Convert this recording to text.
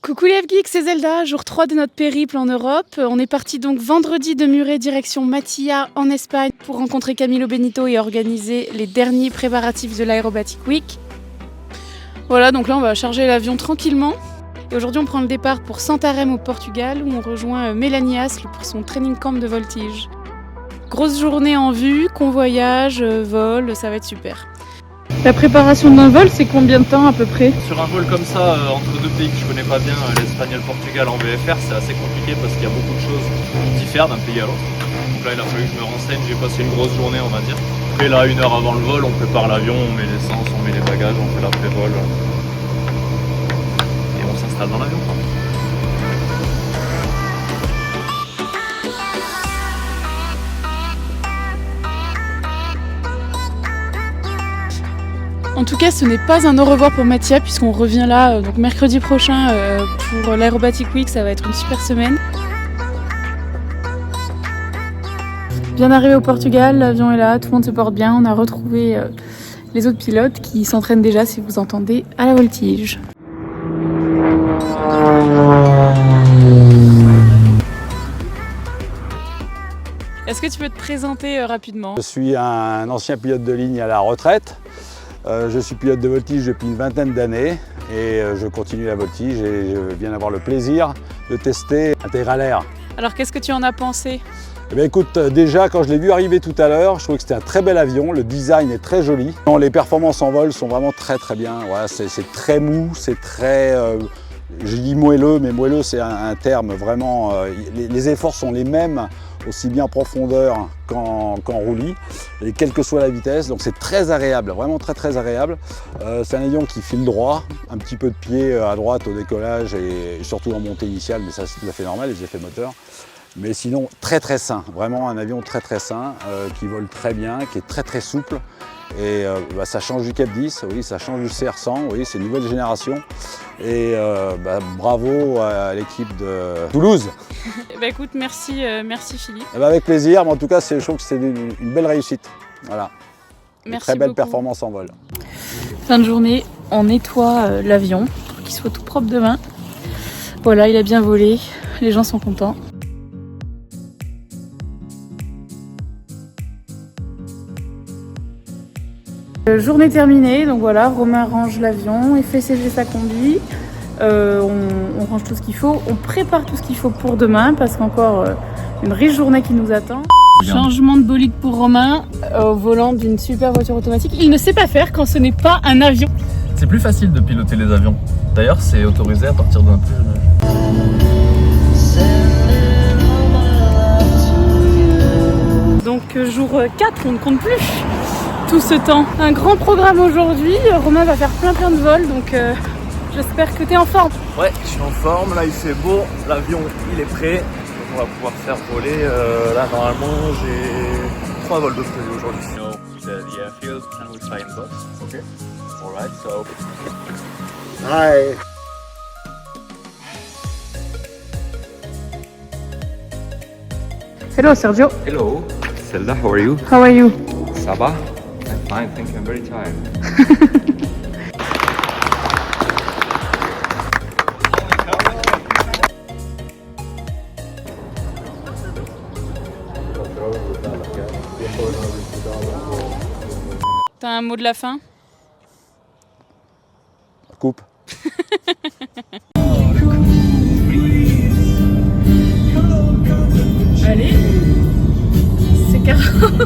Coucou les F-Geeks, c'est Zelda, jour 3 de notre périple en Europe. On est parti donc vendredi de Muret direction Mathia en Espagne pour rencontrer Camilo Benito et organiser les derniers préparatifs de l'Aerobatic Week. Voilà, donc là on va charger l'avion tranquillement. Et aujourd'hui on prend le départ pour Santarém au Portugal où on rejoint Mélanie Asle pour son training camp de voltige. Grosse journée en vue, convoyage, vol, ça va être super. La préparation d'un vol, c'est combien de temps à peu près? Sur un vol comme ça, entre deux pays que je connais pas bien, l'Espagne et le Portugal en VFR, c'est assez compliqué parce qu'il y a beaucoup de choses qui diffèrent d'un pays à l'autre. Donc là, il a fallu que je me renseigne, j'ai passé une grosse journée, on va dire. Après là, 1 heure avant le vol, on prépare l'avion, on met l'essence, on met les bagages, on fait l'après-vol. Et on s'installe dans l'avion, quoi. En tout cas, ce n'est pas un au revoir pour Mathia puisqu'on revient là donc mercredi prochain pour l'Aerobatic Week, ça va être une super semaine. Bien arrivé au Portugal, l'avion est là, tout le monde se porte bien, on a retrouvé les autres pilotes qui s'entraînent déjà si vous entendez à la voltige. Est-ce que tu peux te présenter rapidement? Je suis un ancien pilote de ligne à la retraite. Je suis pilote de voltige depuis une vingtaine d'années et je continue la voltige et je viens d'avoir le plaisir de tester Integralair. Alors qu'est-ce que tu en as pensé? Eh bien, écoute, déjà quand je l'ai vu arriver tout à l'heure, je trouvais que c'était un très bel avion, le design est très joli. Les performances en vol sont vraiment très bien, voilà, c'est très mou, c'est très... je dis moelleux, mais moelleux c'est un terme vraiment... les efforts sont les mêmes, aussi bien en profondeur qu'en roulis, et quelle que soit la vitesse, donc c'est très agréable, vraiment très agréable. C'est un avion qui file droit, un petit peu de pied à droite au décollage et surtout en montée initiale, mais ça c'est tout à fait normal, les effets moteurs. Mais sinon très sain, vraiment un avion très sain, qui vole très bien, qui est très souple. Et ça change du Cap 10, oui, ça change du CR100, oui, c'est une nouvelle génération. Et bravo à l'équipe de Toulouse. Écoute, merci Philippe. Avec plaisir, mais en tout cas, je trouve que c'est une belle réussite. Voilà. Merci très belle beaucoup. performance en vol. Fin de journée, on nettoie l'avion pour qu'il soit tout propre demain. Voilà, il a bien volé, les gens sont contents. Journée terminée, donc voilà, Romain range l'avion, il fait sécher sa combi, on range tout ce qu'il faut, on prépare tout ce qu'il faut pour demain parce qu'encore une riche journée qui nous attend. Bien. Changement de bolide pour Romain au volant d'une super voiture automatique. Il ne sait pas faire quand ce n'est pas un avion. C'est plus facile de piloter les avions. D'ailleurs, c'est autorisé à partir d'un plus jeune âge. Donc jour 4, on ne compte plus tout ce temps. Un grand programme aujourd'hui, Romain va faire plein de vols, donc j'espère que tu es en forme. Ouais, je suis en forme, là il fait beau, l'avion il est prêt, donc on va pouvoir faire voler. Là normalement j'ai 3 vols de prévu aujourd'hui. The airfield and we fly in box. Okay. Alright, so... Hi! Hello Sergio. Hello, Zelda, how are you? How are you? Ça va? I'm fine, thank you, I'm very tired. T'as un mot de la fin? Coupe. Allez, c'est carrément.